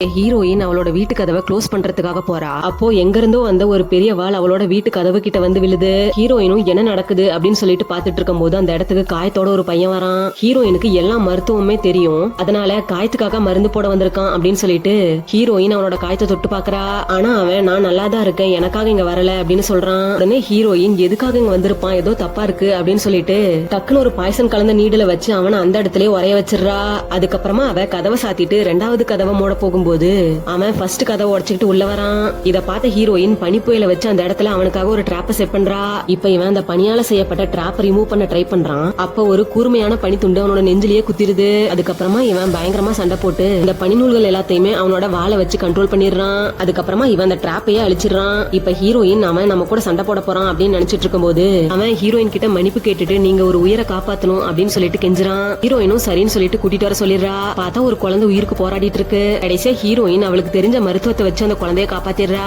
Heroine அவளோட வீட்டு கதவை க்ளோஸ் பண்றதுக்காக போறா. அப்போ எங்க இருந்தோ வந்த ஒரு பெரிய வாள் அவளோட வீட்டு கதவு கிட்ட வந்து விழுது. ஹீரோயினும் என்ன நடக்குது அப்படின்னு சொல்லிட்டு பாத்துட்டு இருக்கும் போது அந்த இடத்துக்கு காயத்தோட ஒரு பையன் வரான். ஹீரோயினுக்கு எல்லா மருத்துவமே தெரியும், அதனால காயத்துக்காக மருந்து போட வந்திருக்கான் அப்படின்னு சொல்லிட்டு ஹீரோயின் அவனோட காயத்தை தொட்டு பாக்குறா. ஆனா அவன் நான் நல்லாதான் இருக்கேன், எனக்காக இங்க வரல அப்படின்னு சொல்றான். உடனே ஹீரோயின் எதுக்காக இங்க வந்திருப்பான், ஏதோ தப்பா இருக்கு அப்படின்னு சொல்லிட்டு டக்குன்னு ஒரு பாய்சன் கலந்த நீடல வச்சு அவனை அந்த இடத்துலயே உரைய வச்சிடறா. அதுக்கப்புறமா அவ கதவை சாத்திட்டு ரெண்டாவது கதவை மூட போகும்போது அவன் ஃபர்ஸ்ட் கதவை உடைச்சுக்கிட்டு உள்ள வரான். இத பார்த்த ஹீரோயின் பனிப்புயல வச்சு அந்த இடத்துல அவனுக்காக ஒரு டிராப்ப செட் பண்றா. இப்ப இவன் அந்த பனியால செய்யப்பட்ட டிராப்ப ரிமூவ் பண்ண ட்ரை பண்றான். அப்ப ஒரு கூர்மையான பனி துண்டு அவனோட நெஞ்சிலேயே குத்திருது. அதுக்கப்புறமா இவன் பயங்கரமா சண்டை போட்டு இந்த பனிநூல்கள் எல்லாத்தையுமே அவனோட வாளை வச்சு கண்ட்ரோல் பண்ணிடுறான். அதுக்கப்புறமா இவன் அந்த டிராப்பையே அழிச்சிடறான். இப்ப ஹீரோயின் அவன் நம்ம கூட சண்டை போட போறான் அப்படின்னு நினைச்சிட்டு இருக்கும் போது அவன் ஹீரோயின் கிட்ட மன்னிப்பு கேட்டுட்டு நீங்க ஒரு உயிரை காப்பாத்தணும் அப்படின்னு சொல்லிட்டு கெஞ்சுறான். ஹீரோயினும் சரின்னு சொல்லிட்டு கூட்டிட்டு வர சொல்லிடுறா. பார்த்தா ஒரு குழந்தை உயிருக்கு போராடிட்டு இருக்கு. கடைசியா ஹீரோயின் அவளுக்கு தெரிஞ்ச மருத்துவத்தை வச்சு அந்த குழந்தைய காப்பாத்திடுறா.